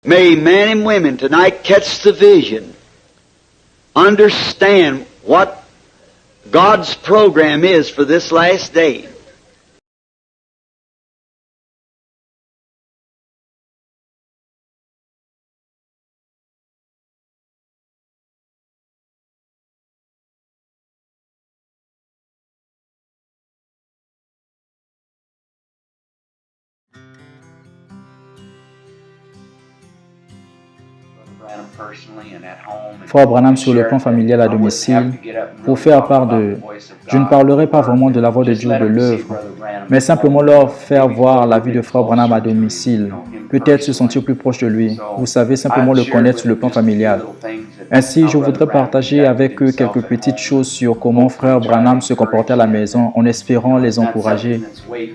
May men and women tonight catch the vision, understand what God's program is for this last day. Frère Branham sur le plan familial à domicile, pour faire part de... Je ne parlerai pas vraiment de la voix de Dieu ou de l'œuvre, mais simplement leur faire voir la vie de Frère Branham à domicile, peut-être se sentir plus proche de lui. Vous savez, simplement le connaître sur le plan familial. Ainsi, je voudrais partager avec eux quelques petites choses sur comment Frère Branham se comportait à la maison, en espérant les encourager.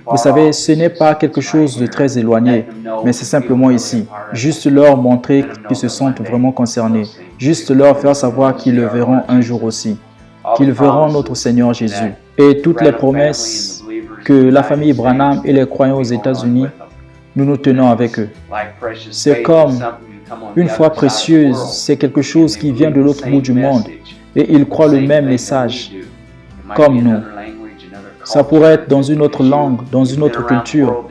Vous savez, ce n'est pas quelque chose de très éloigné, mais c'est simplement ici. Juste leur montrer qu'ils se sentent vraiment concernés. Juste leur faire savoir qu'ils le verront un jour aussi. Qu'ils verront notre Seigneur Jésus. Et toutes les promesses que la famille Branham et les croyants aux États-Unis, nous nous tenons avec eux. C'est comme une foi précieuse, c'est quelque chose qui vient de l'autre bout du monde. Et ils croient le même message, comme nous. Ça pourrait être dans une autre langue, dans une autre culture.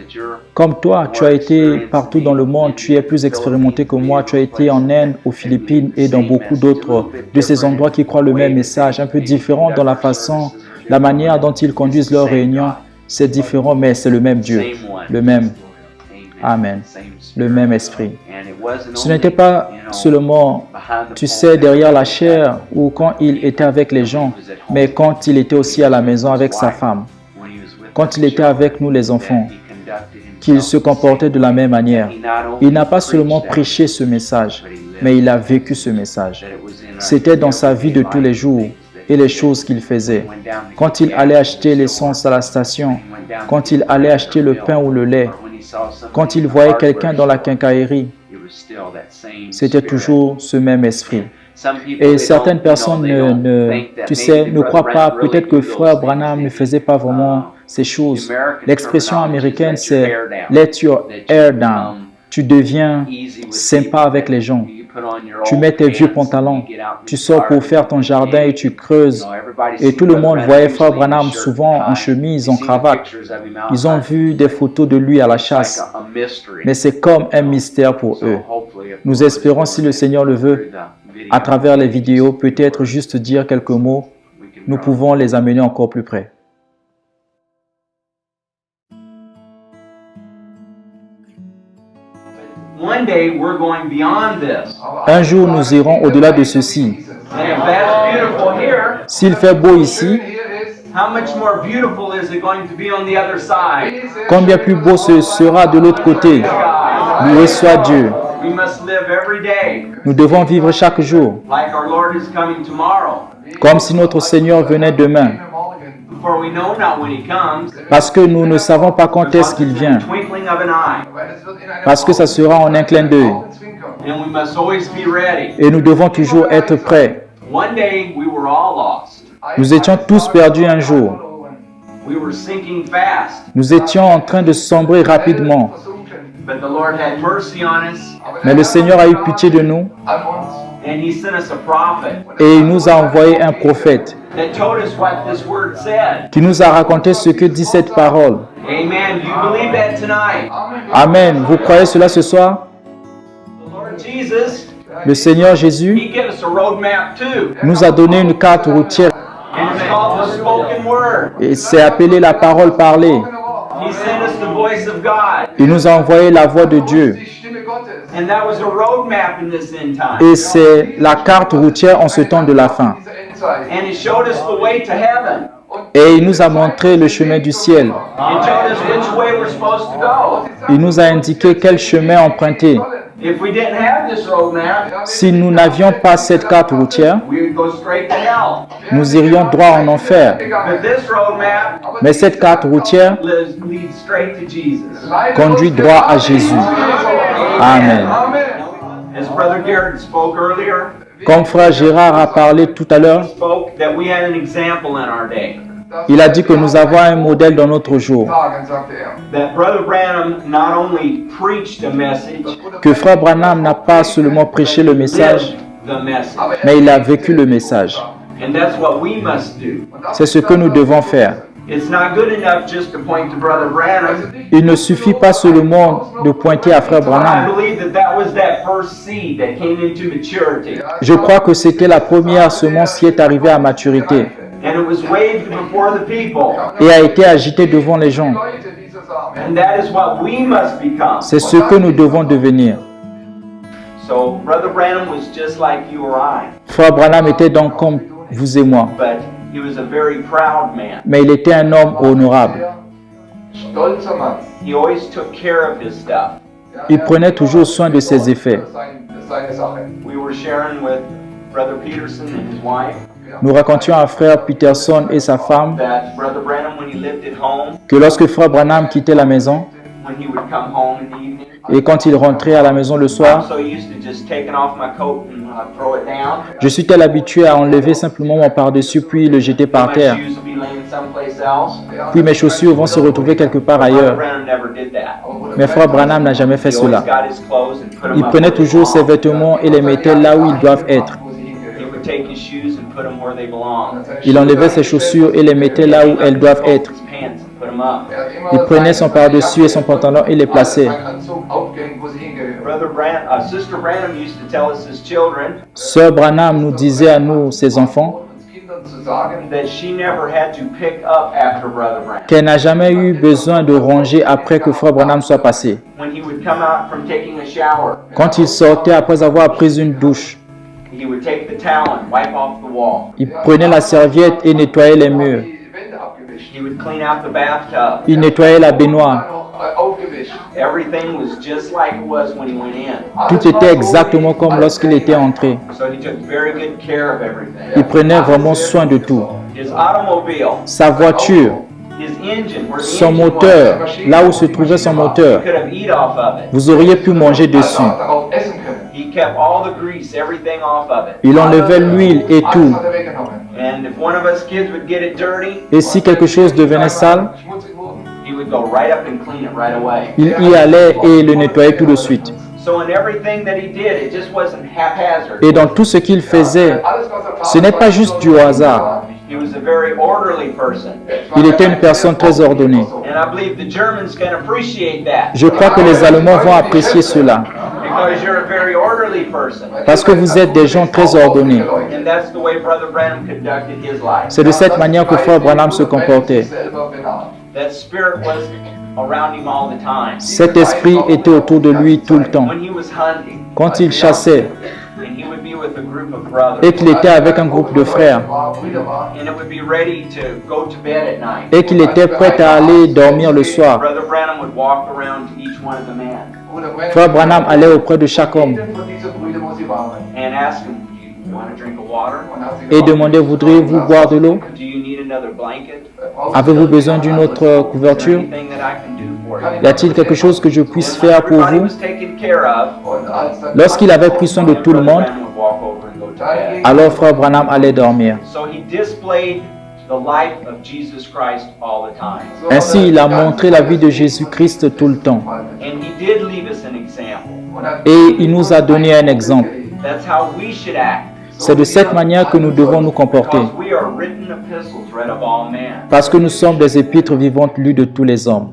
Comme toi, tu as été partout dans le monde, tu es plus expérimenté que moi, tu as été en Inde, aux Philippines et dans beaucoup d'autres de ces endroits qui croient le même message, un peu différent dans la façon, la manière dont ils conduisent leurs réunions. C'est différent, mais c'est le même Dieu, le même. Amen. Le même esprit. Ce n'était pas seulement, tu sais, derrière la chair ou quand il était avec les gens, mais quand il était aussi à la maison avec sa femme, quand il était avec nous les enfants, qu'il se comportait de la même manière. Il n'a pas seulement prêché ce message, mais il a vécu ce message. C'était dans sa vie de tous les jours et les choses qu'il faisait. Quand il allait acheter l'essence à la station, quand il allait acheter le pain ou le lait, quand il voyait quelqu'un dans la quincaillerie, c'était toujours ce même esprit. Et certaines personnes ne croient pas, peut-être que Frère Branham ne faisait pas vraiment ces choses. L'expression américaine, c'est « let your hair down ». Tu deviens sympa avec les gens. Tu mets tes vieux pantalons, tu sors pour faire ton jardin et tu creuses. Et tout le monde voyait Frère Branham souvent en chemise, en cravate. Ils ont vu des photos de lui à la chasse. Mais c'est comme un mystère pour eux. Nous espérons, si le Seigneur le veut, à travers les vidéos, peut-être juste dire quelques mots, nous pouvons les amener encore plus près. Un jour, nous irons au-delà de ceci. S'il fait beau ici, combien plus beau ce sera de l'autre côté. Loué soit Dieu. Nous devons vivre chaque jour, comme si notre Seigneur venait demain. Parce que nous ne savons pas quand est-ce qu'il vient. Parce que ça sera en un clin d'œil. Et nous devons toujours être prêts. Nous étions tous perdus un jour. Nous étions en train de sombrer rapidement. Mais le Seigneur a eu pitié de nous. Et il nous a envoyé un prophète qui nous a raconté ce que dit cette parole. Amen. Vous croyez cela ce soir? Le Seigneur Jésus nous a donné une carte routière et c'est appelé la parole parlée. Il nous a envoyé la voix de Dieu. Et c'est la carte routière en ce temps de la fin. Et il nous a montré le chemin du ciel. Il nous a indiqué quel chemin emprunter. Si nous n'avions pas cette carte routière, nous irions droit en enfer. Mais cette carte routière conduit droit à Jésus. Amen. Comme Frère Gérard a parlé tout à l'heure, Il a dit que nous avons un modèle dans notre jour, Tagen, sagte That Brother Branham not only preached a message, que Frère Branham n'a pas seulement prêché le message, lived the message. mais il a vécu le message. And that's what we must do. C'est ce que nous devons faire. It's not good enough just to point to Brother Branham. Il ne suffit pas seulement de pointer à Frère I Branham. believe that that was that first seed that came into maturity. Je crois que c'était la première semence qui est arrivée à maturité And it was waved before the people. et a été agitée devant les gens. Leute, dieser Samen. And that is what we must become. C'est ce que nous devons devenir. So Brother Branham was just like you or I, Frère Branham était donc comme vous et moi, but he was a very proud man. mais il était un homme honorable. Stolzer Mann. He always took care of his stuff. Il prenait toujours soin de ses effets. Seine Sache. We were sharing with Brother Peterson and his wife Nous racontions à Frère Peterson et sa femme that Brother Branham, when he lived at home, que lorsque Frère Branham quittait la maison when he would come home in the evening, et quand il rentrait à la maison le I'm soir, so used to just taking off my coat and throw it down. je suis tel habitué à enlever simplement mon par-dessus puis le jeter par My terre. shoes will be laying someplace else. Puis mes chaussures vont se retrouver quelque part Brother ailleurs. Branham never did that. Mais Frère Branham n'a jamais fait He always cela. got his clothes and put them Il up prenait where they toujours ses belong. vêtements et les mettait là où ils doivent être. He would take his shoes and put them where they belong. Il enlevait ses chaussures et les mettait là où elles doivent être. His pants and put them up. Il prenait son par-dessus et son pantalon et les plaçait. Brother Branham, Sister Branham used to tell us as children Sœur Branham nous disait à nous, ses enfants, that she never had to pick up after Brother Branham. qu'elle n'a jamais eu besoin de ranger après que Frère Branham soit passé. When he would come out from taking a shower, Quand il sortait après avoir pris une douche, he would take the towel and wipe off the wall. il prenait la serviette et nettoyait les murs. He would clean out the bathtub. Il nettoyait la baignoire. Everything was just like it was when he went in. Tout était exactement comme lorsqu'il était entré. So he took very good care of everything. Il prenait vraiment soin de tout. His automobile, Sa voiture, his engine, where the son engine moteur, was, là où se trouvait son moteur, he could have eat off of it. vous auriez pu manger dessus. He kept all the grease, everything off of it. Il enlevait l'huile et tout. And if one of us kids would get it dirty, Et si quelque chose devenait sale, he would go right up and clean it right away. il y allait et le nettoyait tout de suite. So in everything that he did, it just wasn't haphazard. Et dans tout ce qu'il faisait, ce n'est pas juste du hasard. He was a very orderly person. Il était une personne très ordonnée. And I believe the Germans can appreciate that. Je crois que les Allemands vont apprécier cela, Because you're a very orderly person. parce que vous êtes des gens très ordonnés. And that's the way Brother Branham conducted his life. C'est de cette manière que Frère Branham se comportait. That spirit was around him all the time. Cet esprit était autour de lui tout le temps. When he was hunting, Quand il chassait and he would be with a group of brothers, et qu'il était avec un groupe de frères and it would be ready to go to bed at night. et qu'il était prêt à aller dormir le soir, Brother Branham would walk around to each one of the men Frère Branham allait auprès de chaque homme and ask him, "Do you want a drink of water? et demandait, voudriez-vous boire de l'eau? Do you need another blanket? Avez-vous besoin d'une autre Is there couverture? anything that I can do for you?" Y a-t-il quelque chose que je puisse faire pour Everybody vous? was taken care of. Lorsqu'il avait pris soin de tout le monde, Brother Branham would walk over and go to bed. alors Frère Branham allait dormir. So he displayed the life of Jesus Christ all the time. Ainsi, il a montré la vie de Jésus-Christ tout le temps. And he did leave us an example. Et il nous a donné un exemple. That's how we should act. C'est de cette manière que nous devons nous comporter, Because we are written epistles read of all men. parce que nous sommes des épîtres vivantes lues de tous les hommes.